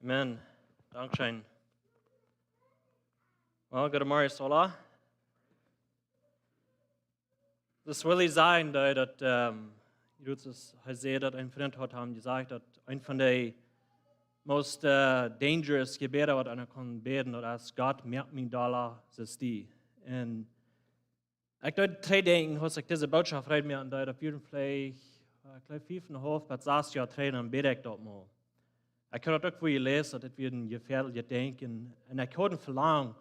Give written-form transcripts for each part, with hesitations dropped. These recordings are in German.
Amen. Dankeschön. Well, good morning, Sola. Das will ich sagen, dass Jesus hat ein Freund hat haben gesagt, dass ein von den most dangerous Gebete, was einer kann beten, dass Gott merkt mir Dollar, ist die. Und ich dachte, drei denken, was ich diese Botschaft redet mir an, dass auf jeden Fall, ich glaube, 5,5 bis 6 Jahre trainen, dann bete ich dort mal. Ich habe auch, wo ich lese, dass wir ein gefährliches Denken, und ich habe verlangt,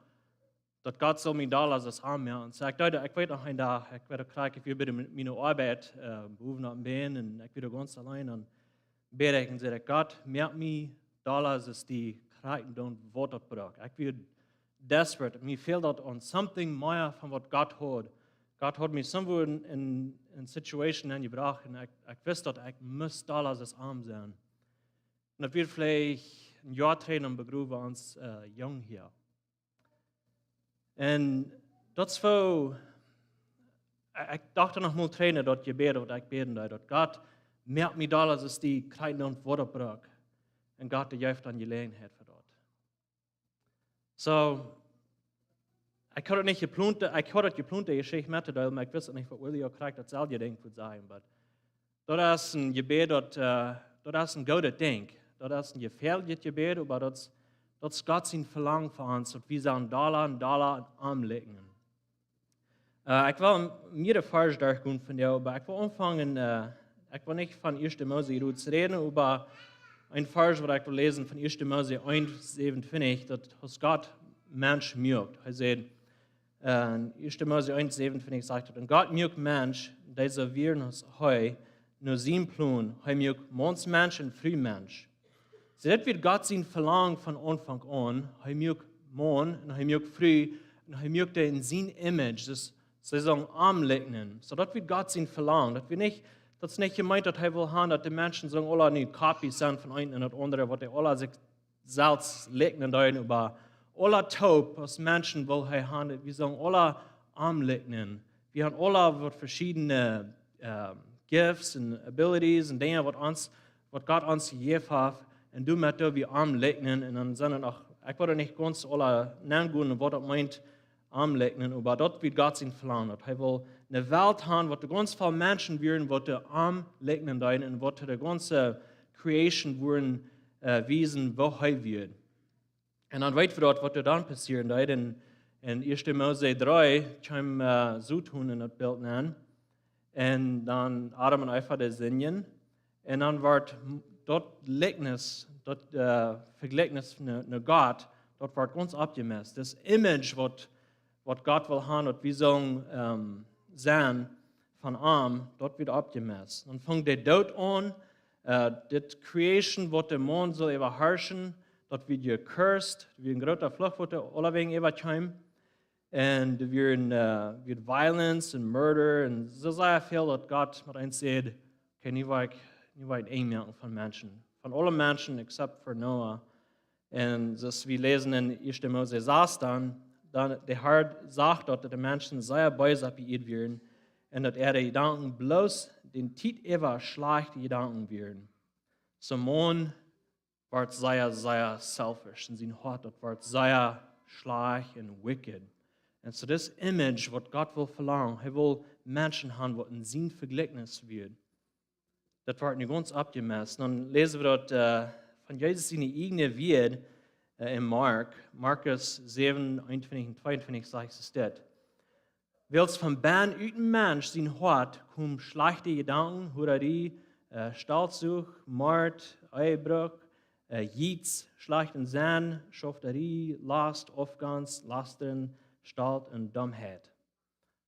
dass Gott so mir Dollar das haben, ja. Und so, ich dachte, ich weiß noch ein Tag, ich werde kriegen, ich will mit meiner Arbeit berufen auf den Bein, und ich bin ganz allein, und bete ich und sage, Gott, merkt mir Dollar, dass die kriegen und Worte brauchen. Ich bin desperate, mir fehlt dort an something mehr von was Gott hat. Gott hat mich irgendwo in Situationen gebracht, und ich wusste, dass ich muss Dollar das arm sein. Und das wird vielleicht ein Jahr trainen und begruben uns jung hier. Und das war, ich dachte noch mal trainen, dort gebeten, und ich beten, dass Gott merkt mir da, dass die kriegen und Worte brauchen. Und Gott gibt dann Gelegenheit für dort. So, ich hatte nicht geplant, die Geschichte mitzuteilen, aber ich wusste nicht, was Willi auch kriegt, das soll ihr Ding sein. Aber das ist ein Gebet, das ist ein gutes Ding. Das ist ein gefährliches Gebet, aber das Gott sein Verlangen für uns, und wir sollen Dollar anlegen. Ich will mir den Vers durchgehen von dir, aber ich will anfangen, ich will nicht von 1. Mose reden, aber ein Vers, was ich will lesen von 1. Mose 1,27, dass Gott Mensch mögt. Er sagt, 1. Mose 1,27 sagt, und Gott mögt Mensch, der servieren uns heu, nur sein Plan, er mögt Mondsmensch und Frühmensch. So, das wird Gott sein Verlangen von Anfang an. Er mögt Mond und er mögt Früh und er mögt in sein Image, das sagen, anlegen. So, das wird Gott sein Verlangen. Das ist nicht gemeint, dass er will haben, dass die Menschen sagen, alle eine Kopie sind von einem und das andere, was die alle sich selbst legen dahin über. Alle Taub, was Menschen will er haben, wir sagen, alle anlegen. Wir haben alle verschiedene Gifts und Abilities und Dinge, was Gott uns gegeben hat. Und du möchtest wir anlegen, und dann sind auch, ich würde nicht ganz alle nennen, was das meint, anlegen, aber dort wird Gott sein Verlangen. Er will eine Welt haben, wo die ganz viele Menschen werden, die anlegen und wo die ganze Creation werden wiesen, wo er wird. Und dann weit wir dort, was dann passieren, in 1. Mose 3, kam so tun in das Bild nennen, und dann Adam und Eva der singen, und dann wird dort Likeness, dort Vergleichnis von Gott, dort wird ganz abgemessen. Das Image, was Gott will haben, und wir sollen sein von ihm, dort wird abgemessen. Dann fängt der Tod an, das Creation, was der Mond soll überherrschen, dort wird gecursed, wird ein großer Fluch, was der alle wegen überkommen. Und wird Violence und Murder, und so sehr viel, dass Gott mit uns sagt, okay, nie weit einmerken von Menschen. Von allen Menschen, except für Noah. Und das wir lesen in 1. Mose 6 dann der Herr sagt dort, dass die Menschen sehr böse abgeirrt werden, und dass die Gedanken bloß den Tit ever schlechte Gedanken werden. So Mann wird sehr, sehr selfish, und sein Hart wird sehr schlecht und wicked. Und so das Image, was Gott will verlangen, er will Menschen haben, die in sein Vergleichnis wird. Das wird nicht ganz abgemessen. Dann lesen wir dort von Jesus seine eigene Wort in Markus 7, 21 und 22 sagt es dort. Wils von Bahn üten Mensch sein Hort kommen schlechte Gedanken, Hurerei, Stolzsuch, Mord, Ehebruch, Jieds, schlechten Sinn, Schofterei, Last, Aufgans, Lastern, Stalt und Dummheit.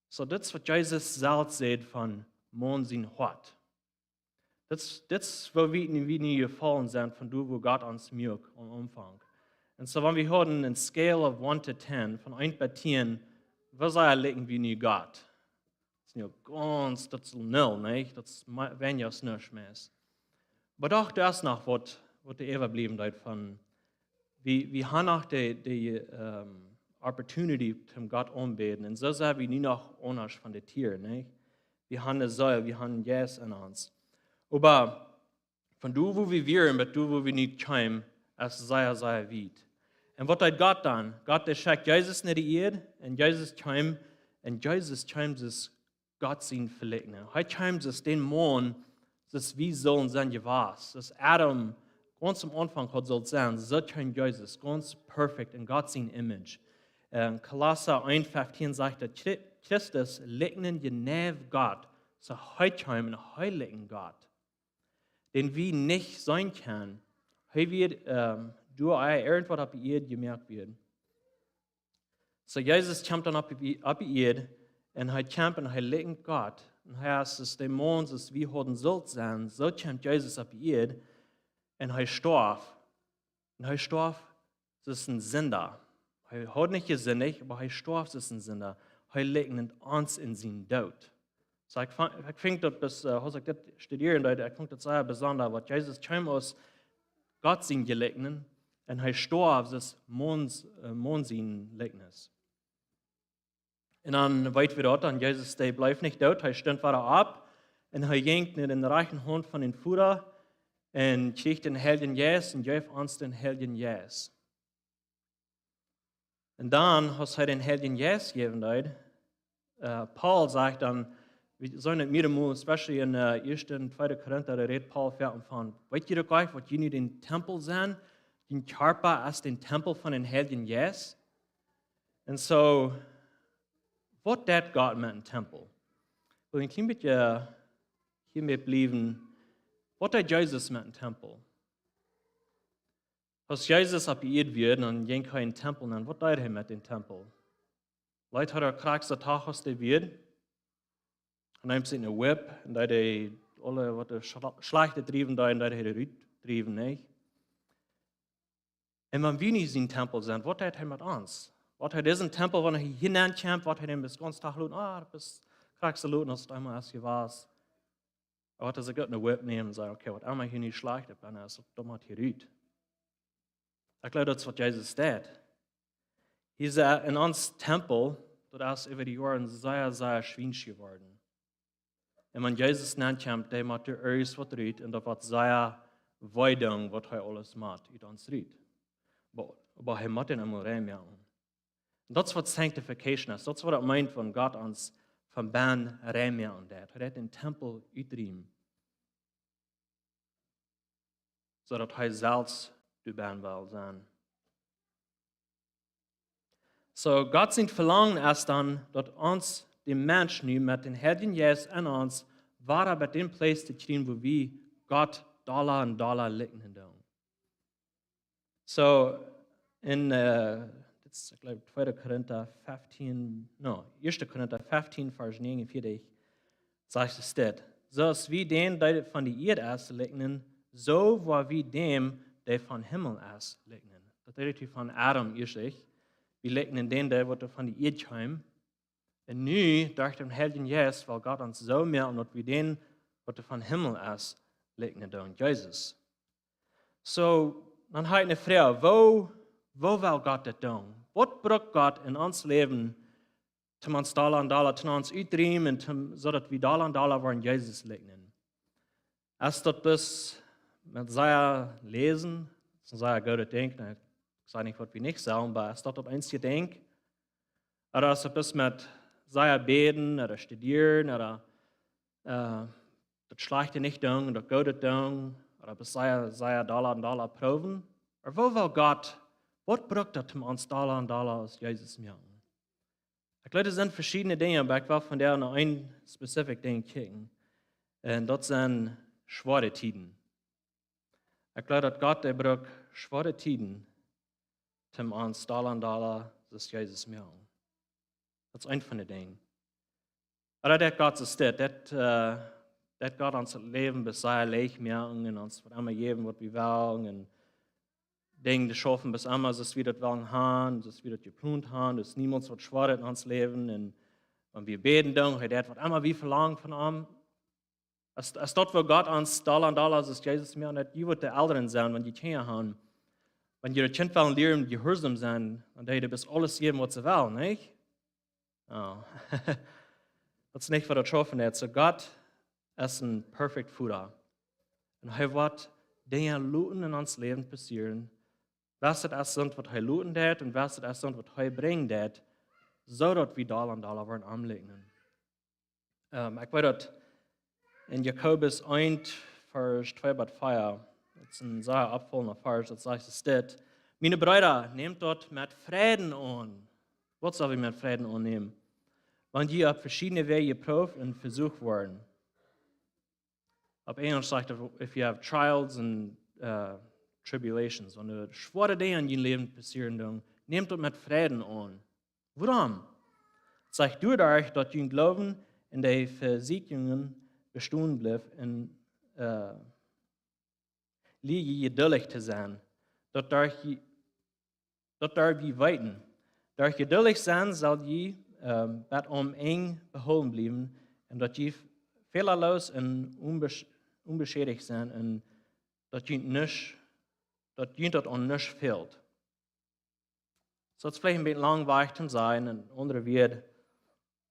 So das ist, was Jesus selbst sagt von Mond sein Hort. Das ist, wo wir nie gefallen sind von dem, wo Gott uns mögt am Anfang. Und so, wenn wir hören, eine Scale of 1 to 10, von 1 bis 10, was legen wir nie Gott? Das ist ja ganz, das ist 0, nicht? Das ist weniger als nichts mehr. Aber doch, das ist noch, was der überblieben ist von, wir haben noch die Opportunity, zum Gott anbeten. Und so sind wir nie noch anders von den Tieren, nicht? Wir haben eine Säule, wir haben Jesus in uns. Aber von du, wo wir wären, bis du, wo wir nicht kommen, als sehr, sehr weit. Und was hat Gott dann? Gott, der schickt Jesus in die Erde, und Jesus kam es Gott sein verlegnen. Heute kam es den Mond, das wie sollen sein gewas. Das Adam ganz am Anfang hat soll sein, so kam Jesus, ganz perfekt in Gott sein Image. Kolosser 1,15 sagt, dass Christus legnen genev Gott, so heute kam ein heiligen Gott, den wir nicht sein können, wie wird irgendwas auf die Erde gemerkt werden. So Jesus kommt dann auf die Erde und er kommt und er legt Gott. Und er ist das Dämon, das wir haben sollt sein. So kommt Jesus auf die Erde und er starb. Und er starb, das ist ein Sünder. Er hat nicht gesündigt, aber er starb, das ist ein Sünder. Er legt uns in seinen Tod. So ich finde das, als ich das studieren, ich finde das sehr besonders, was Jesus kam aus Gott sein Gelegnen und er starb, das Mond sein Legnis. Und dann weit wieder dort, und Jesus, der bleibt nicht dort, er stand weiter ab und er ging in den reichen Hand von den Führer und kriegt den Heiligen Geist und gab uns den Heiligen Geist. Und dann, als er den Heiligen Geist gegeben hat, Paul sagt dann, wir sollen nicht mehr mal, especially in 1. und 2. Korinther, da redet Paul von, weißt ihr doch gleich, was ihr den Tempel sind, den Körper als den Tempel von den Heiligen Geist? Und so, was dat Gott mit dem Tempel? Und ein klein bisschen hier bleiben, was hat Jesus mit dem Tempel? Als Jesus auf die Erde wird und ging kein Tempel, dann was tut er mit dem Tempel? Leute hat er krax der Tag aus der Welt, und dann sind eine Whip, und da die alle, was der Schlechte trieben, da er die trieben, nicht? Und wenn wir nicht in den Tempel sind, was tut er mit uns? Was hat diesen Tempel, wenn er hineinkommt, was hat er bis ganz Tag looten? Du bist krax der Looten, hast du einmal erst gewas. Aber hat er sich eine Whip nehmen und sagen, okay, was einmal hier nicht schlecht, dann ist es dumm hier rüht. Ich glaube, das ist, was Jesus tut. Hier ist in uns Tempel, das ist über die Jahre sehr, sehr schwierig geworden. Und wenn Jesus kommt, der macht alles, was rüht, und das wird sehr Weidung, was er alles macht, in uns rüht. Aber er macht ihn einmal reinmachen. Und das ist, was Sanctification ist. Das ist, was er meint, wenn Gott uns vom Bahn reinmachen hat. Er hat den Tempel ütrieben, so dass er selbst die Bahn will sein. So, Gott sein Verlangen ist dann, dass uns, die Menschen, mit den Heiligen Geist in uns, war bei dem Platz zu kriegen, wo wir Gott Dollar und Dollar liegen. So, in, ich glaube, 2. Korinther 15, 1. Korinther 15, Vers 49, sagt es dort. So ist wie den, der von der Erde ist, liegen, so war wie dem, der von Himmel ist, liegen. Das redet von Adam, ich. Wir liegen den, der von der Erde kam. Und nu, durch den Heiligen Geist, weil Gott uns so mehr und wie den, was von Himmel ist, liegen da in Jesus. So, dann hat eine Frau, wo will Gott das tun? Was braucht Gott in uns Leben, um uns Dollar und Dollar, zu uns ütrieben, so dass wir Dollar und Dollar wollen Jesus liegen? Erst dort bis mit sehr lesen, sehr gut denken, ich sage nicht, was wir nicht sagen, aber erst dort eins gedenkt, oder erst bis mit sehr beten, oder studieren, oder das Schlechte nicht tun, oder Gute tun, oder bis sehr Dollar und Dollar proben. Aber wo will Gott, was braucht er, um uns Dollar und Dollar aus Jesus zu machen? Ich glaube, das sind verschiedene Dinge, aber ich will von der noch ein spezifisches Ding kicken. Und das sind schwere Tiden. Ich glaube, dass Gott, der braucht schwere Tiden, um uns Dollar und Dollar aus Jesus zu machen. Das ist ein von den Dingen. Aber das Gott ist das Gott uns Leben bis sehr leicht machen und uns einmal geben, was wir wollen und Dinge schaffen, bis einmal, dass wir das wollen haben, dass wir das geplant haben, dass niemand was schwer in uns Leben und wenn wir beten, dann hat er was einmal wie verlangt von ihm. Als dort, wo Gott uns Dollar und Dollar ist Jesus mir und die wird der Eltern sein, wenn die Kinder haben. Wenn ihre Kinder wollen lernen, gehorsam sein, und die bis alles geben, was sie wollen, nicht? Oh. Das ist nicht, was er schaffen hat. So Gott ist ein perfekt Führer. Und er wird Dinge in uns Leben passieren, Was het als sind, wat hij looten deed, en was het als sind, wat hij brengen deed, zodat we dollar worden aanleggen. Ik weet dat in Jakobus 1, vers 2-4, dat is een zeer opvallende vers, dat zegt es dit: Meine Brüder, nehmt dort mit Frieden an. Was soll ich mit Frieden annehmen? Wenn die auf verschiedene Wege geprüft und versucht worden. Auf Englisch sagt er, if you have trials and tribulations, wenn du schwere Dinge in deinem Leben passieren, dann nehmt dort mit Frieden an. Warum? Sagt du dadurch, dass dein Glauben in den Versiegungen bestehen bleibt und liege geduldig zu sein. Dat daar wie weiten. Door geduldig zijn zal je bij eng behouden blijven en dat je fehlerloos en onbeschädigt zijn en dat je dat aan niks fehlt. So, het is vielleicht ein bisschen langweilig te zijn en andere weer,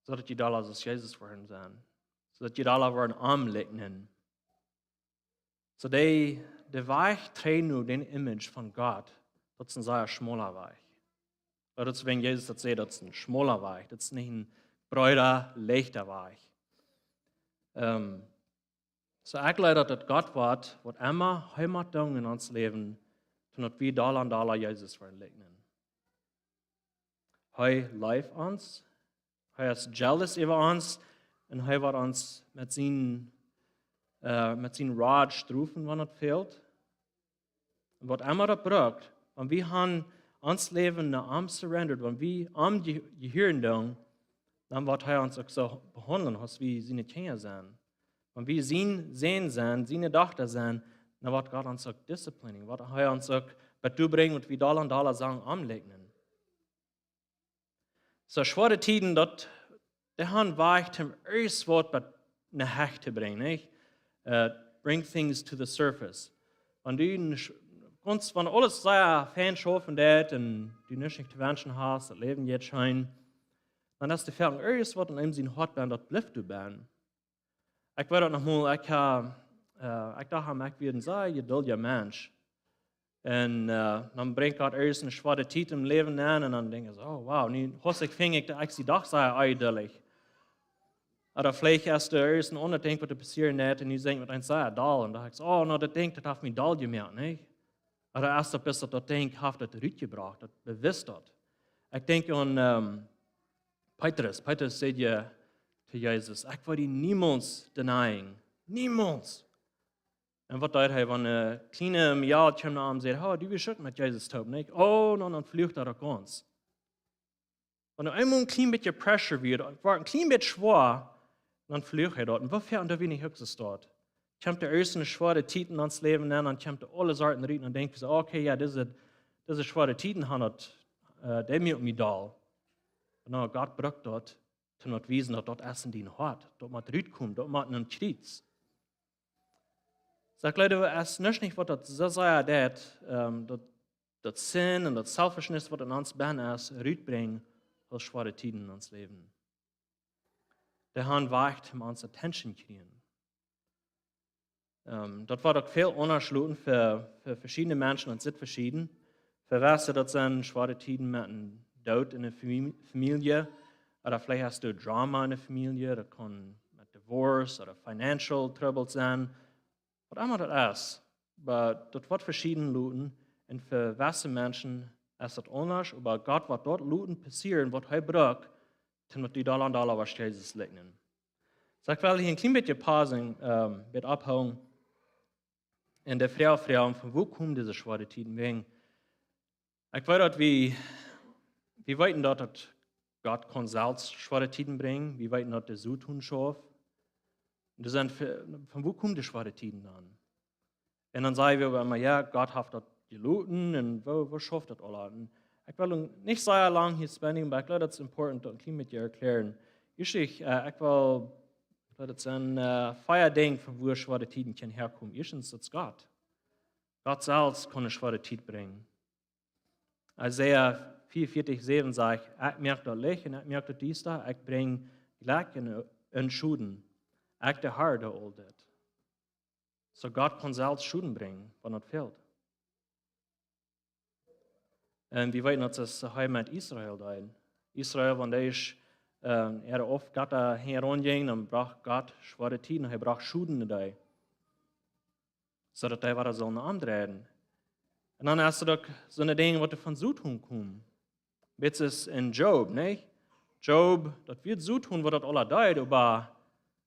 zodat je daar als Jezus worden zijn. Zodat je daar worden aanleggen. So, de Weg trägt nur den Image von Gott. Das ist ein sehr schmaler Weg. Dat is wenn Jezus dat zei, dat is een schmaler Weg. Dat is niet een breder, leichter Weg. So ik geloof dat het God wordt, wat immer heimat doen in ons leven, toen we dollar Jezus verleggen. Hij leidt ons, hij is jealous over ons, en hij wordt ons met zijn Rad strufen, wanneer het fehlt. En wat immer dat braucht, en we gaan ons leven naar hem surrendert, wenn wir am gehören doen, dann wird er uns auch so behandeln, als wir seine Kinder sind. Wenn wir sein sind, seine Tochter sind, dann wird Gott uns auch disziplinieren, wird er uns auch dazu bringen und wir dollar sagen, anlegen. So schwere Tiden, der Hand weicht ihm erst Wort nach Hecht zu bringen, nicht? Bring things to the surface. Wenn du wenn alles sehr fein schaffen wird und du nicht zu wünschen hast, das Leben jetzt scheint, dann ist die Frage, alles, was in einem Sinn hat, das bleibt du ben. Ich weiß noch mal, ich dachte, ich werde ein sehr geduldiger Mensch. Und dann bringt Gott erst eine schwere Zeit im Leben an und dann denke ich, oh wow, nu fing ich sie doch sehr eidelig. Oder vielleicht hast du erst ein Unterdenk, was passieren wird, und du denkst mit einem sehr doll. Und dann denkst du, oh, no, das Ding, das hat mich doll gemacht, nicht? Oder erst bis dat denk heeft het uitgebracht, dat bewust dat. Ik denk aan Petrus. Petrus zei je te Jezus, ik wil die niemals denyen. Niemals. En wat deed hij? Wanneer een kleine Miljard kwam naar hem en zei, oh, du bist met Jezus top, niet? Oh, dan vlucht hij ook ons. Wanneer eenmaal een klein beetje pressure wordt, wordt een klein beetje zwaar, dan vlucht hij dat. En wat fährt er wenig höchstes dort? Komt er eerst een schwere Titen ans Leben an, dan komt er alle Sorten rein und denkt so, okay, ja, diese schwere Titen haben der mir mich da. Und Gott braucht dort, zu not wiesen, dass dort Essen dien hat, dort mal rauskommt, dort mal einen Krieg. Sag Leute, es nicht, was das so sei, das Sinn und das Selfishness, was in uns ben ist, rausbringen, als schwere Titen ans Leben. Der Herr weicht, uns Attention kriegen. Das war doch viel unterschiedlich für verschiedene Menschen und sind verschieden. Für was das sind schwere Tiden mit einem Tod in der Familie, oder vielleicht hast du Drama in der Familie, das kann mit Divorce oder Financial Trouble sein, was immer das ist. Aber das wird verschieden Leuten und für was Menschen ist das anders, aber Gott wird dort Leuten passieren, was er braucht, damit die Dollar was Jesus liegen. So ich will hier ein klein bisschen pausen, mit abhauen. Und der Frau, von wo kommen diese schwere Tiden wegen? Ich weiß, dass wir wissen, dass Gott kann selbst schwere Tiden bringen. Wir wissen, dass der so tun schafft. Und von wo kommen die schwere Tiden dann? Und dann sagen wir immer, ja, Gott hat das geloten und wo schafft das alle? Und ich will nicht sehr lange hier spenden, aber ich glaube, das ist important, ein bisschen mit dir erklären. Ich will dat is een feierding van waar schwere tijden kan herkomen. Eerstens, dat is God. God zelfs kan een schwere tijd brengen. Isaiah 44:7 zegt, ik merk dat licht en ik merk dat diester, ik breng gelijk en schuden. Ik de Herr, der all dit. So God kan zelfs schuden brengen, wanneer het fehlt. Und wir weten, dass es Heimat Israel da ist. Israel, wenn er oft Gott da heranging, dann brach Gott schwere Tiden, er brach Schuden da. So dass er war so eine antreten. Und dann hast du doch so eine Dinge, was von so tun kommen. Jetzt ist in Job, nicht? Job, das wird so tun, was das alle deut, aber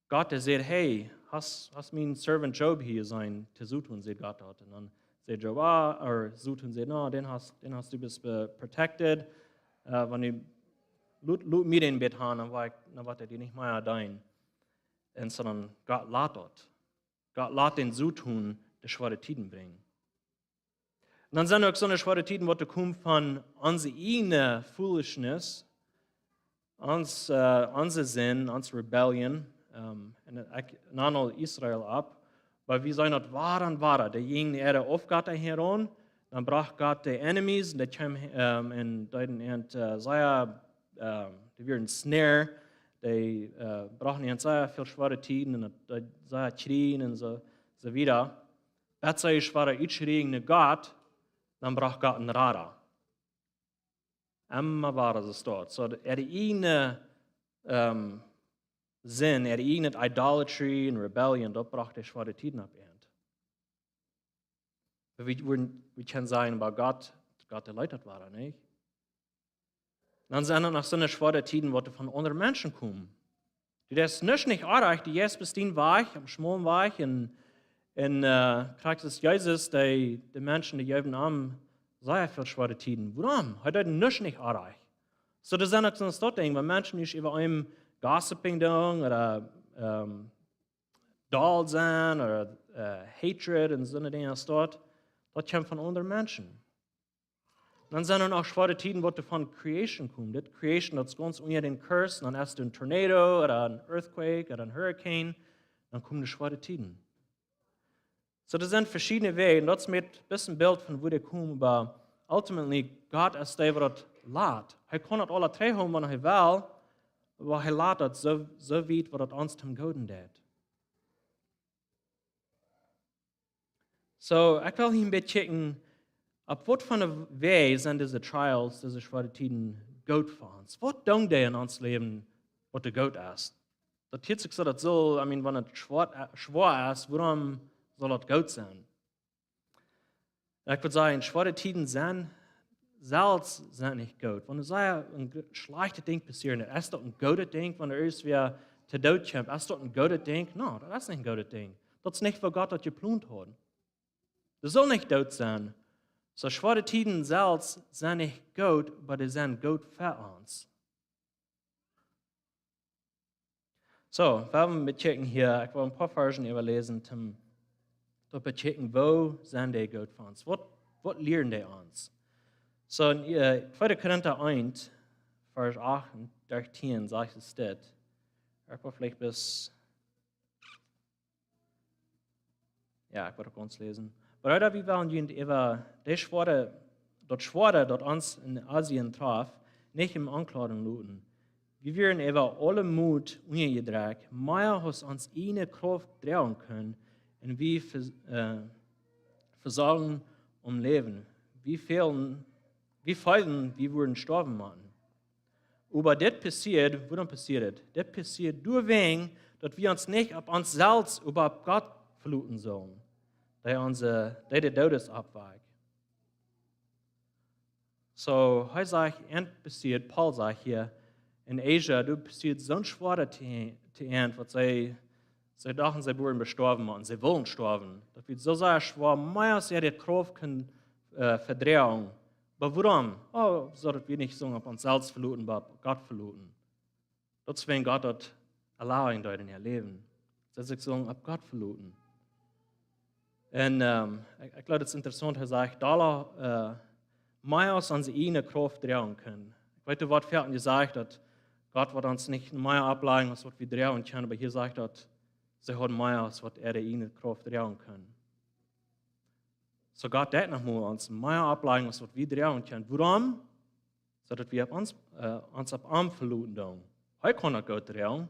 Gott, der sagt, hey, hast mein Servant Job hier sein, zu so tun, sagt Gott dort. Und dann sagt Job, oder so tun, sagt, no, den hast du bist protected. Wenn du mit in Bett haben, dann war er dir nicht mehr dein. Und sondern Gott lässt dort. Gott lässt den so tun, die schwere Tiden bringen. Und dann sind auch so eine schwere Tiden, die kommen von unserer eigenen Foolishness, unser Sinn, unsere Rebellion, und Israel ab, weil wir sind dort wahr und wahr. Der ging die Erde auf Gott heran, dann brach Gott die Enemies, und die kamen in Deutschland sehr, die waren Snare, die brachen sehr viel schwere Tiden, und sehr Kriegen und so weiter. Das sei schwere Utschreien Gott, dann brach Gott ein Radar. Immer war es dort. So, die eigene Sinn, die eigene Idolatry und Rebellion, dort brach der schwere Tiden ab. Wir können sagen, aber Gott erleichtert war, nicht? Dann sind noch so eine schwere Tiden, die von anderen Menschen kommen. Die das nicht erreicht, die jetzt bis dahin war ich, am schmalen war ich, in Praxis Jesus, die Menschen, die jeden Abend sehr viel schwere Tiden. Warum? Hat er nicht erreicht. So, das sind auch so ein Ding, wenn Menschen nicht über einem Gossiping tun oder dull sein oder Hatred und so eine Dinge dort, das kommt von anderen Menschen. Dann sind dann auch schwere Tiden, die von Creation kommen. Das Creation, das ist ganz unter den Curse, dann erst ein Tornado oder ein Earthquake oder ein Hurricane, dann kommen die schwere Tiden. So, das sind verschiedene Wege, und das ist mit ein bisschen Bild von wo die kommen, aber ultimately, Gott ist der, der das lässt. Er kann nicht alle drei haben, wenn er will, aber er lässt das so weit, was das uns zum Guten tut. So, ich will hier ein bisschen checken, ab was von der Weg sind diese Trials, diese schwere Tiden gut für uns? Was tun die in uns Leben, was der gut ist? Das hört sich so, dass so, wenn es schwer ist, warum soll das gut sein? Ich würde sagen, schwere Tiden sind selbst nicht gut. Wenn es ein schlechtes Ding passiert, ist das ein gutes Ding, wenn er irgendwie zu Tod kommt, ist das ein gutes Ding? Nein, das ist nicht ein gutes Ding. Das ist nicht, was Gott das geplant hat. Das soll nicht tot sein. So schwere Tiden selbst sind nicht gut, aber sie sind gut für uns. So, wir haben checken hier, ich will ein paar Versen überlesen, um zu checken, wo sind die gut für uns? Was lernen die uns? So, in 2. Korinther 1, Vers 8 und 13 sagt es steht. Ich will vielleicht bis, ja, ich will uns lesen. Brüder, wir wollen Ihnen über das Schwere, das uns in Asien traf, nicht im Anklagen luten. Wir werden über alle Mut ungedreht, mehr als uns eine Kraft drehen können, und wir versorgen Leben. Wir fehlen, wir würden sterben machen. Aber das passiert, warum passiert das? Das passiert deswegen, dass wir uns nicht auf uns selbst, aber auf Gott verlassen sollen. Der Todes abweicht. So, heute sagt passiert, Paul sagt hier, in Asia, du passiert so ein schwerer Tent, was sie dachten, sie würden bestorben und sie wollen sterben. Das wird so sehr schwer, mehr als die Kraft kann verdrehen. Aber warum? Oh, so dass wir nicht so auf uns selbst verlassen, aber auf Gott verlassen. Deswegen Gott das erlauben in ihr Leben. Sie sich so auf Gott verlassen. Und ich glaube, das ist interessant, er sagt, da mehr als unsere eigene Kraft drehen können. Ich weiß, das Wort fällt gesagt, dass Gott wird uns nicht mehr ableiten, als was wir drehen können, aber hier sagt er, sie haben mehr als was die eigene Kraft drehen können. So Gott hat nochmal uns mehr ableiten, als was wir drehen können. Warum? So dass wir uns auf Arm verlassen tun. Heute kann er Gott drehen,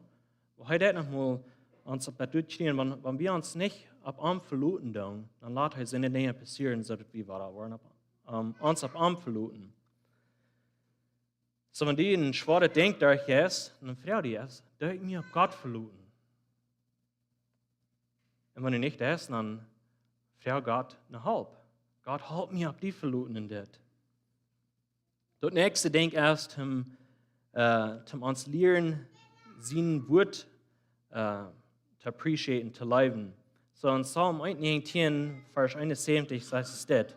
aber heute hat nochmal uns auf das stehen, wenn wir uns nicht auf Arm verlassen tun, dann lässt er seine Dinge passieren, so dass wir uns auf Arm verlassen. So, wenn die ein schwaches Denk durch ist, dann fragt die es, darf ich mir auf Gott verluten? Und wenn die nicht ist, dann fragt Gott eine Halb. Gott, halt mir auf die verluten in das. Das nächste Denk ist, zum uns lernen, sein Wort zu appreciaten, zu leben. So in Psalm 119, Vers 71 sagt es das.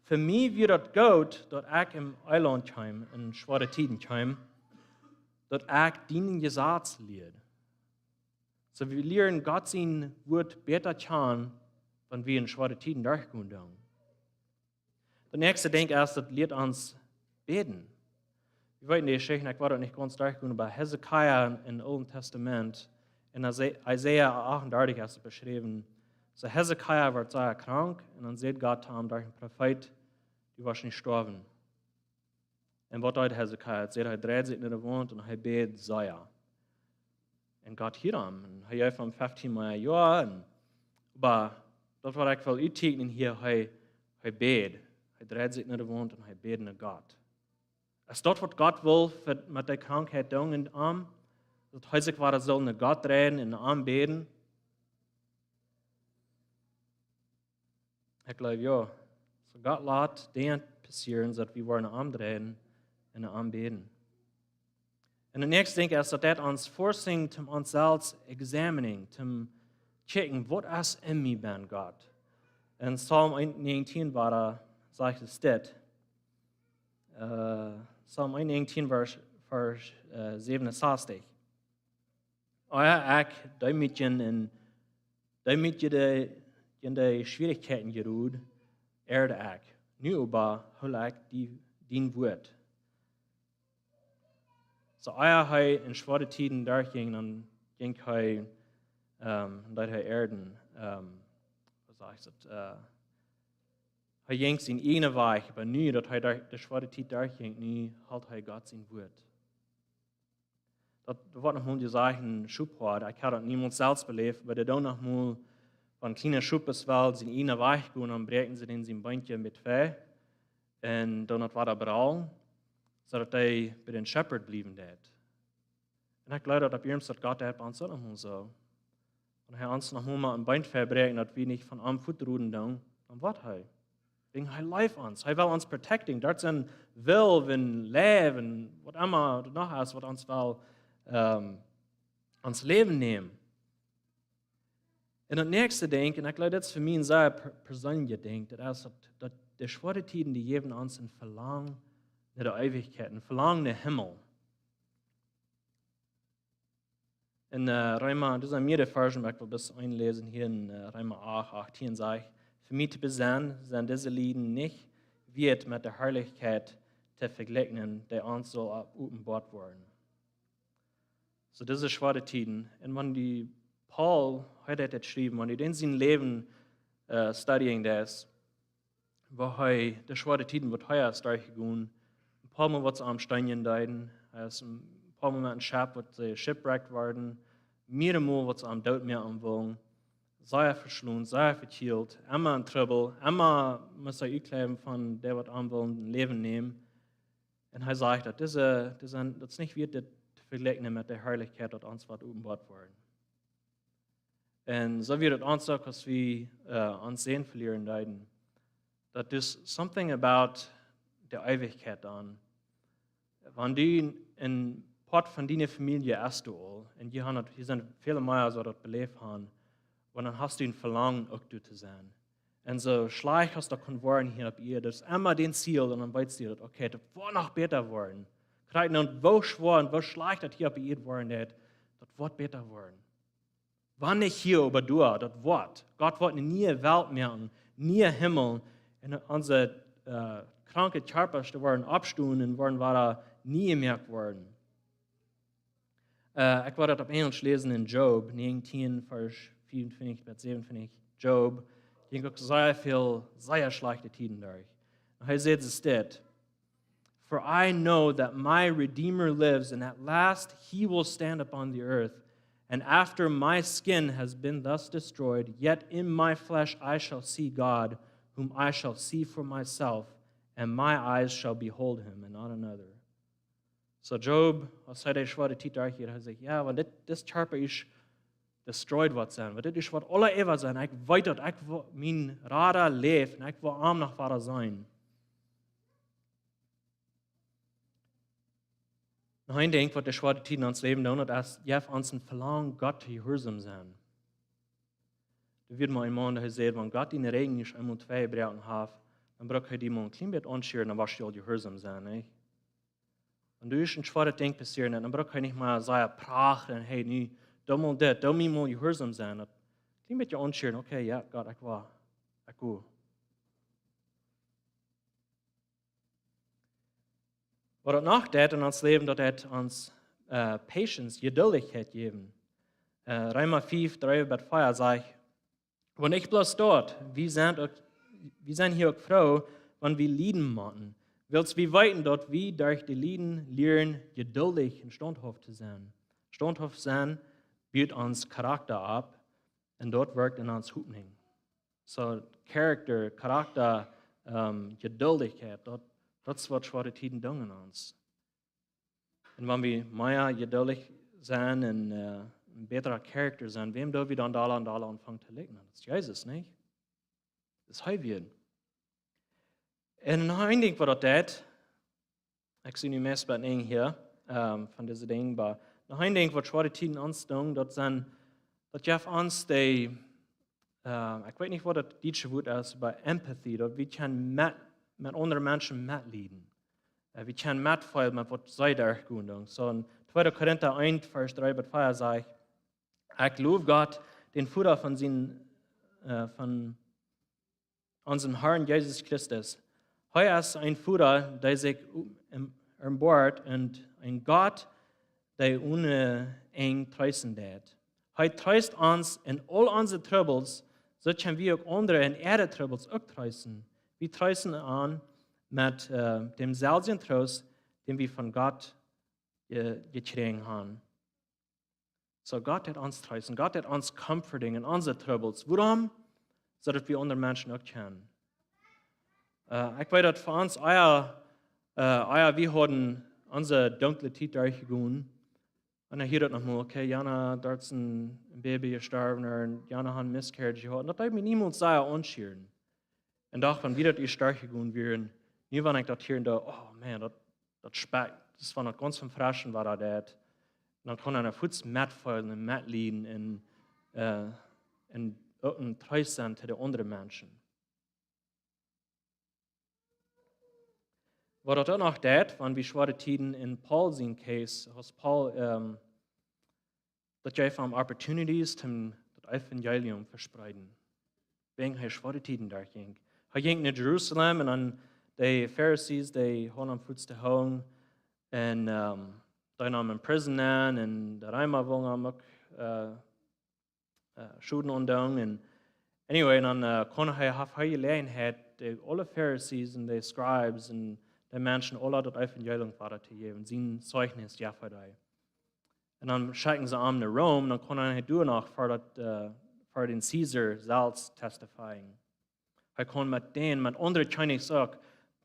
Für mich wird das gut, dass ich im Eiland komme, in schwere Tiden komme, dass ich deinen Gesetz lehre. So wir lernen Gott sein Wort besser kennen, wenn wir in schwere Tiden durchgehen. Der nächste Denk ist, das lehrt uns beten. Wir wollten die Geschichte, ich war dort nicht ganz durchgehen, aber Hezekiah im Alten Testament, in Isaiah 38 ist es beschrieben, so Hezekiah wird sehr krank und dann sieht Gott ihm durch den Prophet, die war schon gestorben. Und was tut Hezekiah? Er dreht sich in der Wand und er betet sehr. Und Gott hielt ihm. Und er hat ihm 15 Mal ja. Aber das war ich will uittekenen hier, er betet. Er dreht sich in der Wand und er betet nach Gott. Ist das, was Gott will mit der Krankheit in den Arm? Das heißt, er soll nach Gott drehen, in den Arm beten? Ich glaube, ja. So Gott lässt Dinge passieren, dass wir in den Arm drehen, in den Arm beten. Und der nächste Ding ist, dass das uns forcing, zum uns selbst examining, zum checken, was ist in mir bin, Gott. In Psalm 119 war da, sagt es das. Psalm 119, Vers 67. Ich, damit in die Schwierigkeiten geruht, erde ich. Nu aber hol ich dein Wort. So, er in schwere Tiden durchging, dann ging er, dort Erden, was sag ich das, er ging in eine Weg, aber nu, dass er durch die schwere Tid durchging, nu halt er Gott sein Wort. Das wird noch mal gesagt, ein Schubhort, ich habe das niemals selbst belebt, aber da noch mal, wenn ein kleiner Schub ist, weil sie in eine Weg gehen, dann brechen sie den sein Beintchen mit Fell, und dann war er braun, so dass er bei den Shepherd blieben wird. Und ich glaube, dass bei Gott hat bei uns auch noch mal so. Und er uns noch mal ein Bein verbrechen, dass wir nicht von einem Fuß ruhen, dann wird er. Wegen er lebt uns. Er will uns protecting. Dort sind Will, Leben, was immer du noch hast, was uns will, uns Leben nehmen. Und das nächste Ding, und ich glaube, das ist für mich ein sehr persönliches Ding, das ist, dass die schwere Tiden, die geben uns ein Verlangen nach der Ewigkeit, ein Verlangen nach Himmel. In Römer, das ist mir der Version, ich will bis einlesen, hier in Römer 8, 18 sagt, für mich zu besagen, sind diese Lieder nicht wird mit der Herrlichkeit zu vergleichen, der uns soll offenbart werden. So diese schwere Tiden. Und wenn die Paul heute hat geschrieben, wenn die in sein Leben studieren das, wo er die schwere Tiden wird heuer durchgegangen, ein paar Mal wird es am Steinen deuten, ein paar Mal mit einem Schab wird sie shipwrecked worden, mehrere Mal wird es am Todmeer umwogen, sei verschlungen, sei verkehlt, immer in Trouble, immer muss er ükleben von der, was am wollen, Leben nehmen. Und er sagt, das ist nicht wird zu vergleichen mit der Herrlichkeit, die uns wird offenbart worden. Und so wird es uns auch, dass wir uns sehen verlieren deuten. That there's something about der Ewigkeit an. Wenn du in Part von deiner Familie hast, und hier sind viele Mal so das belebt haben, und dann hast du ein Verlangen, auch du zu sein. Und so schlecht hast du geworden hier auf ihr, das ist immer den Ziel, und dann weißt du, okay, das wird noch besser werden. Und wo schwer und wo schlecht das hier auf ihr worden ist, das wird besser werden. Wann nicht hier, aber du, das wird. Gott wird nie Welt mehr, nie Himmel, und unsere kranke Körper werden abstehen und werden weiter nie gemerkt werden. Ich werde das auf Englisch lesen in Job 19, Vers 24 bis 27. Job, hier gibt es sehr schlechte Tiden durch. Und er sagt es dort, For I know that my Redeemer lives, and at last he will stand upon the earth. And after my skin has been thus destroyed, yet in my flesh I shall see God, whom I shall see for myself, and my eyes shall behold him, and not another. So Job, als hij de schwere tijd daar hier, hij zegt, ja, want dit charpe is destroyed wat zijn. Want dit is wat alle eeuwen zijn. Ik weet dat, ik wil mijn rare leven, en ik wil arm nog vader zijn. Nou, ik denk, wat de schwere tijd in ons leven doen, dat is, je hebt ons een verlangen, Gott te gehoorzaam zijn. Da wird man einmal gesagt, wenn Gott in der Regen ist, einmal 2 Brauchen hat, dann braucht er die mal ein klein bisschen anschauen, dann wirst du all gehorsam sein. Nicht? Und du ist ein schweres Ding passieren, dann braucht er nicht mal sagen, prachen, hey, nee, da mal das, da mal gehorsam sein. Ein klein bisschen anschauen, okay, ja, Gott, ich will. Was das nachdenkt in uns Leben, das uns Patience, Geduldigkeit geben. Römer 5, 3-4 sagt, wenn ich bloß dort, wir sind hier auch froh, wenn wir Lieden machen. Willst wir weiten dort, wie durch die Lieden lernen, geduldig und standhaft zu sein. Standhaft sein baut uns Charakter ab und dort wirkt in uns Hoffnung. So, Charakter, Charakter, Geduldigkeit, das wird schwere Tiden tun in uns. Und wenn wir mehr geduldig sein und ein besserer Charakter sein, wem da wir dann da anfangen zu legen? Das ist Jesus, nicht? Das ist wir. Und ein Ding, was das ich sehe nicht mehr bei Ihnen hier, von diesen Dingen, aber noch ein Ding, was schwere Tiden uns tun, das Jeff uns die, ich weiß nicht, was das deutsche Wort ist, aber Empathy, dass wir können mit anderen Menschen mitleiden. Wir können mitfühlen, mit was sie durchgehen. So in 2. Korinther 1, Vers 3-4 sagt, ich lobe Gott, den Vater von unserem Herrn Jesus Christus. Er ist ein Vater, der sich erbarmt und ein Gott, der ohne eng trösten wird. Er tröst uns in all unsere Troubles, so können wir auch andere in ihre Troubles auch trösten. Wir trösten an mit dem selben Trost, den wir von Gott gekriegt haben. So Gott hat uns trösten, Gott hat uns comforting in unsere Troubles. Warum? So dass wir andere Menschen auch kennen. Ich weiß, dass für uns, wir haben unsere dunkle Zeit durchgegangen. Und dann hört nochmal, okay, Jana, dort ist ein Baby gestorben, und Jana hat ein Misscarriage gehabt. Und das hat mir niemand sagen, anschieren. Und auch wenn wir das durchgegangen wären, nie wenn ich das hier und da, oh man, das speckt, das war noch ganz vom Frischen, war das. Und dann kann einer Fuß mitfallen und mitleiden und treu sein zu den anderen Menschen. Was das auch noch tät, wenn wir schwere Tiden in Paul sein Case, has Paul, dass er von Opportunities zum Evangelium verspreiten. Wegen er schwere Tiden da ging. Er ging nach Jerusalem und dann die Pharisees, die haben am Fuß zu hauen und die nahmen in Prison an und der Reimer wollen auch Schuden und dann. Und anyway, dann konnte er Gelegenheit, alle Pharisees und die Scribes und die Menschen alle das Evangelium weiterzugeben, sein Zeugnis ja für die. Und dann schicken sie an nach Rom, dann kann er noch für den Caesar selbst testifieren. Er kann mit anderen Chinesen auch,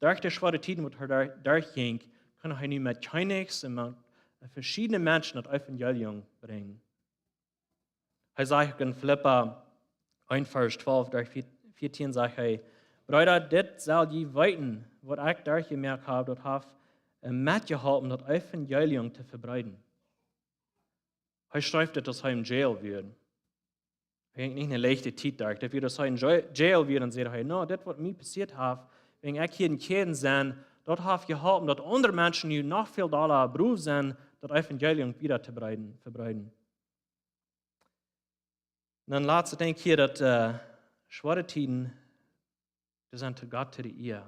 durch die schwere Tiden, die er durchging, kann er nicht mit Chinesen und mit verschiedenen Menschen das Evangelium bringen. Er sagt in Philippa 1, Vers 12, durch 14 sagt er, Brüder, das soll je weiten, was ich durchgemerkt habe, das habe mitgeholfen, das Evangelium zu verbreiten. Er schreibt, dass er im Jail wird. Er hat nicht eine leichte Zeit durch. Dass wir das in Jail wird, dann sagt er, no, das, was mir passiert ist, wenn ich hier in Kirchen bin, das hat geholfen, dass andere Menschen, die noch viel da Beruf sind, das Evangelium wieder zu verbreiten. Und dann laatste denke ich hier, dass schwere Tiden, das sind zu Gott zu die Ehe.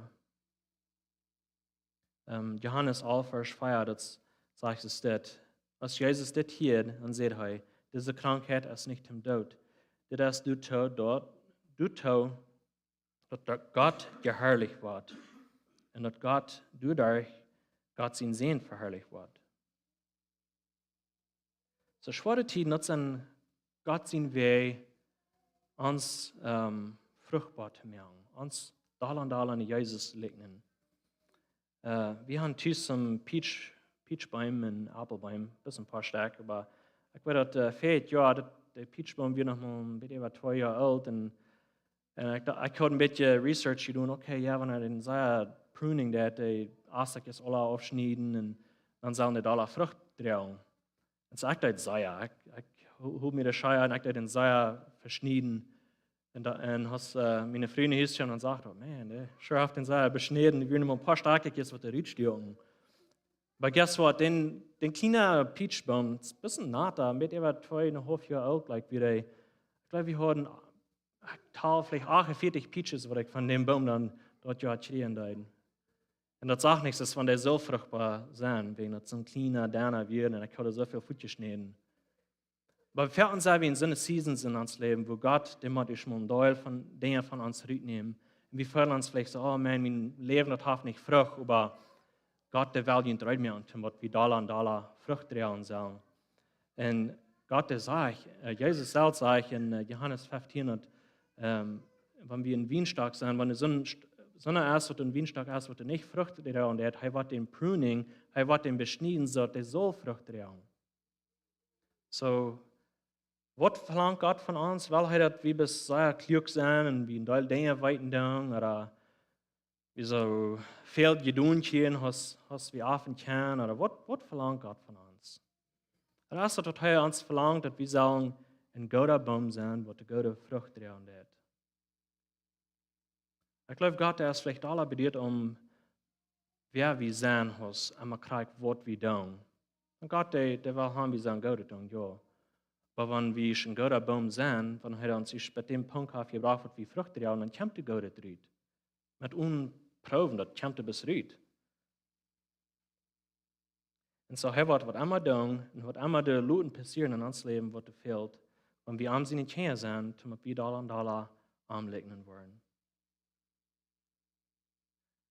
Johannes 11, Vers 4, das sagt es dort. Als Jesus das hier, dann sagt er, diese Krankheit ist nicht im Tod. Das ist du dass Gott geherrlicht wird. Und dass Gott dadurch Gott sein Sehen verherrlicht wird. So schwere Tiden, das sind Gott sein Weg, uns fruchtbar zu machen, uns da an Jesus legen. Wir haben zusammen Peach Peachbäume und Apfelbäume, bis ein paar Stück, aber ich weiß, dass fehlt, ja, der Peachbaum wird noch mal ein bisschen über 2 Jahre alt und ich konnte ein bisschen Research tun, okay, ja, wenn er den sehr pruning, der Astik ist alle aufschneiden und dann sollen die alle Frucht tragen. Und so ich das sehr, ich habe mir das Scheier und ich den sehr verschnitten. Und hast meine Freunde hier schon und sagt, oh man, der sure auf den sehr beschnitten, die würden mal ein paar Stärke jetzt mit der Ritschstürken. Aber guess what, den kleinen Peachbaum, ist ein bisschen natter, mit über 2,5 Jahre alt, like wie der, ich glaube, wir hatten vielleicht 48 Peaches, was ich von dem Baum dann dort ja kriegen deuten. Und das sagt nichts, dass von der so fruchtbar sein, wegen das so ein kleiner, derner wird, und ich habe so viel Futter geschnitten. Aber wir fällt uns wie in so eine Seasons in uns Leben, wo Gott immer durch einen Teil von Dingen von uns rübernehmen. Und wir fühlen uns vielleicht so, oh man, mein Leben hat nicht Frucht, aber Gott, der will ihn dreht mir und was wir Dollar Frucht drehen sollen. Und Gott, der sagt, Jesus selbst sagt in Johannes 15, und, wenn wir in Weinstock sind, wenn so eine ist, und ein Weinstock ist, wird nicht Frucht drehen, er wird den Pruning, er wird den beschneiden, so der soll Frucht drehen. So, was verlangt Gott von uns? Weil er das wie bis sehr klug sein und wie ein Teil Dinge weiten tun oder wie so viel Geduld hast wie offen kann oder was verlangt Gott von uns? Und das hat er uns verlangt, dass wir sollen ein guter Baum sein, was eine gute Frucht tragen wird. Ich glaube, Gott ist vielleicht alle bedient, wer wir sein, was einmal kriegt, was wir tun. Und Gott, der will haben, wir sollen gut tun, ja. Aber wenn wir ein guter Baum sind, wenn er uns bei dem Punkt aufgebracht wird, wie Früchte tragen, dann kommt die gute Tritt. Mit Unproben, das kommt bis Ried. Und so, er wird was immer tun, und was immer der Luten passieren in uns Leben, was fehlt, wenn wir am Sinne Chance sind, damit wir Dollar anlegen wollen.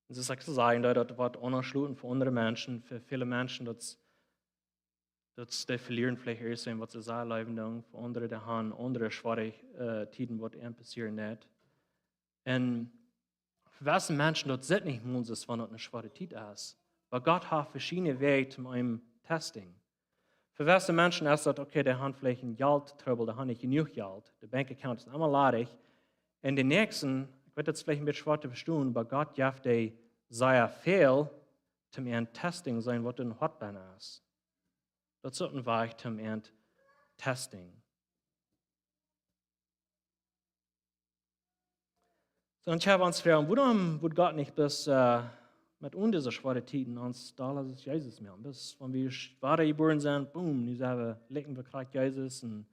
Und das ist sagen, dass das wird unerschluten für andere Menschen, für viele Menschen, dass die verlieren vielleicht erst, was sie sagen, leben, für andere, die haben andere schwere Zeiten, was ihnen passieren wird. Und für welche Menschen das sind nicht muss, wenn das eine schwere Zeit ist. Weil Gott hat verschiedene Wege zu einem Testing. Für welche Menschen ist das, okay, die haben vielleicht ein Geldtrouble, die haben nicht genug Geld, der Bankaccount ist einmal ladig. Und die nächsten, ich werde das vielleicht ein bisschen schwer zu verstehen, aber Gott darf die sehr viel zum ein Testing sein, was ein Hotbahn ist. Das ist ein Weg zum ein Testing. So, und ich habe uns gefragt, warum wird Gott nicht bis mit uns diese schweren Zeiten uns da ist Jesus mehr? Bis, wenn wir schwer geboren sind, boom, nu sagen wir, lecken wir gerade Jesus und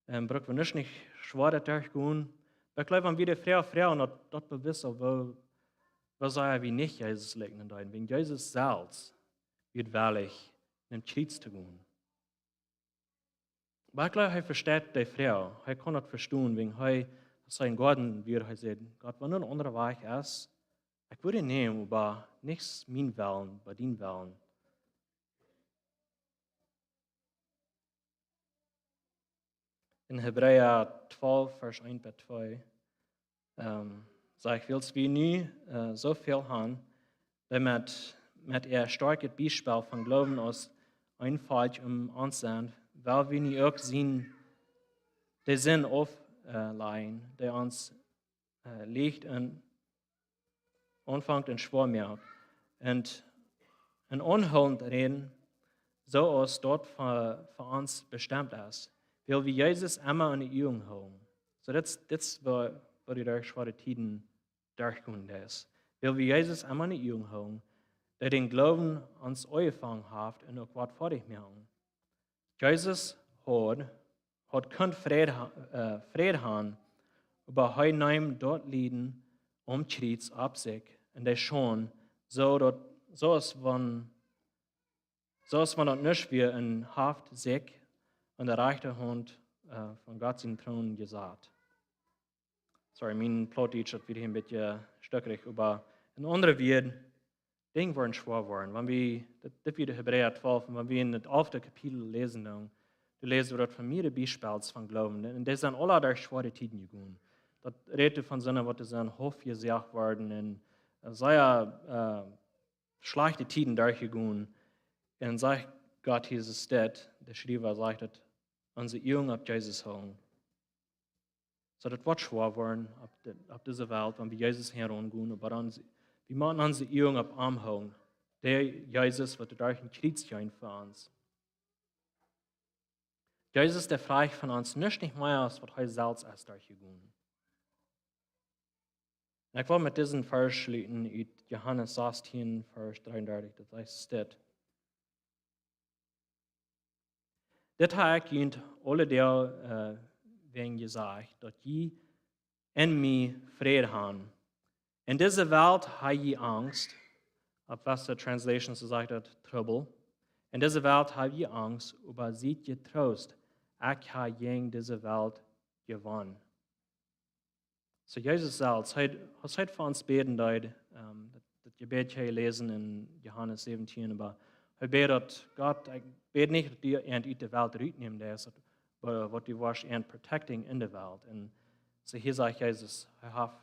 brauchen wir nicht schwer durchgehen. Aber ich glaube, wenn wir die Frau und dort bewissen, wo sagen wir nicht Jesus lecken, wegen Jesus selbst wird wahrlich in den Krieg zu gehen. Aber ich glaube, er versteht die Frau. Er kann das verstehen, wegen er sein Gott wird, er sagt, Gott, wenn ein anderer Weg ist, ich würde ihn nehmen, aber nichts mein Willen, bei dein Willen. In Hebräer 12, Vers 1 bis 2, sagt, willst wir nie so viel haben, damit mit ihr starkes Beispiel von Glauben aus einfällt uns sind, weil wir nie auch sehen, den Sinn aufleihen, der uns liegt und anfängt und schwer macht. Und ein Unholend reden, so aus dort für uns bestimmt ist, weil wir Jesus immer in die Augen haben. So das was die durch schwere Tiden durchgehen ist. Weil wir Jesus immer in die Augen haben, der den Glauben uns angefangen hat und auch was fertig machen. Jesus hat kein Frieden haben, aber er nimmt dort Lieden Krieg ab sich und der schon so ist man dort nicht wie in Haft sich und der rechte Hand von Gott seinen Thron gesagt. Sorry, mein Plautdietsch hat wieder ein bisschen stöckrig, aber in anderen Worten, Dinge werden schwer geworden. Wenn wir, das wieder Hebräer 12, wenn wir in das 11. Kapitel lesen, dann lesen wir dort von mir Beispiels von Glauben. Und das sind alle durch schwere Zeiten gegangen. Das redet von so einer, was sind Hof gesagt worden und sehr schlechte Zeiten durchgegangen. En sagt Gott Jesus steht, der Schreiber sagt, dass unsere Augen auf Jesus hängen. So das wird schwer werden auf dieser Welt, wenn wir Jesus herangehen, aber wir machen unsere Augen auf ihm hängen. Der Jesus wird durch ein Kreuz gehen für uns. Jesus, der fragt von uns nicht mehr aus, was er selbst erst durchgegangen. Und ich will mit diesem Vers schließen, in Johannes 16, Vers 33, das steht. Das hat ich alle der wegen gesagt, dass je in mir Frieden haben. In dieser Welt habe ich Angst, auf was der Translation so sagt, Trouble. In dieser Welt habe ich Angst, aber seht ihr Trost, ich habe gegen diese Welt gewonnen. So Jesus selbst, was heute für uns beten, das Gebet hier lesen in Johannes 17, aber er betet Gott, ich bete nicht, dass die in die Welt rausnehmen, aber was die was and protecting in der Welt. Und so hier sagt Jesus, ich habe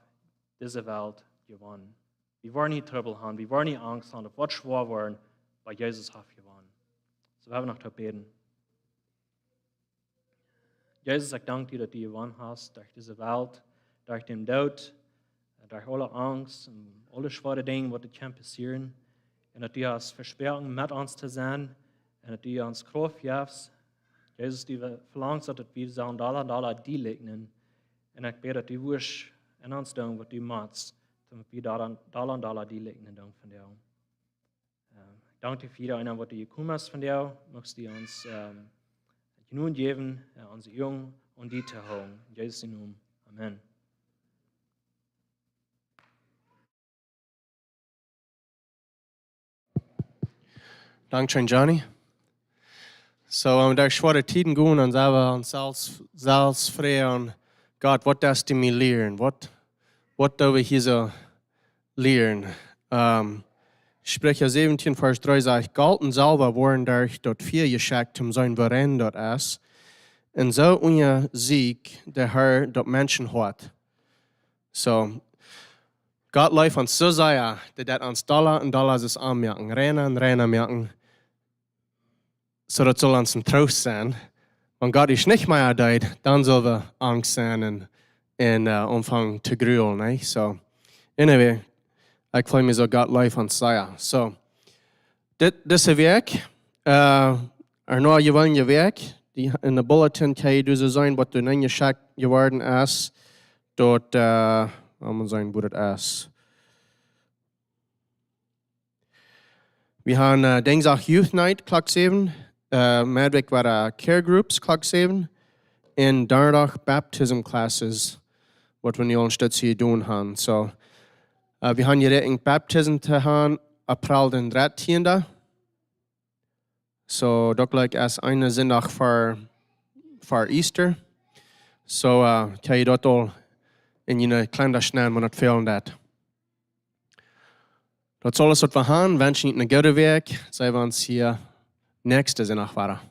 diese Welt gewonnen. Wir wollen nicht Trouble haben, wir wollen nicht Angst haben, es wird schwer werden, weil Jesus hat gewonnen. So wir haben noch zu beten. Jesus, ich danke dir, dass du gewonnen hast durch diese Welt, durch den Tod, durch alle Angst und alle schwere Dinge, die können passieren. Und dass du hast versprochen, mit uns zu sein und dass du uns Kraft gibst. Jesus, du verlangst, dass wir sollen Dollar die legnen. Und ich bete, dass du wirst in uns tun, was du machst, damit wir Dollar die legnen von dir. Ich danke dir für jeder einer, was du gekommen hast von dir. Möchtest du uns nun geben, unsere Jungen und die zu holen. In Jesu Namen. Amen. Dankeschön, Johnny. So, durch schwere Tiden gehen und selber uns selbst fragen, Gott, was darfst du mir lernen? Was darf ich hier so lernen? Sprecher 17, Vers 3 sagt, Gott und selber waren durch dort viel geschickt, sein Verein dort ist. Und so unser Sieg, der Herr dort Menschen hat. So, Gott läuft uns so sehr, dass uns Dollar ist anmerken, reiner merken. So das soll uns ein Trost sein. Wenn Gott ist nicht mehr da, dann soll wir Angst sein und anfangen zu grübeln. Ne? So, anyway, ich freue mich so, Gott läuft uns sehr. So, das ist der Weg. Noch gewollen Weg. In der Bulletin kann du so sein, was du nicht geschickt geworden ist. Dort, man sagen, wo das ist. Wir haben Dienstag Youth Night, Clock 7. Midweek waren Care Groups, Clock 7. Und Donnerdag Baptism Classes, was wir nu steeds hier doen haben. So, wir haben hier Baptism zu haben, April den 13. So, das gleich erst eine Sonntag vor Easter. So, kann ich dort all in eine kleine Schnell, man hat fehlen das. Das ist alles, was wir haben. Wünschen Ihnen einen guten Weg. Sehen wir uns hier nächste Sonntag weiter.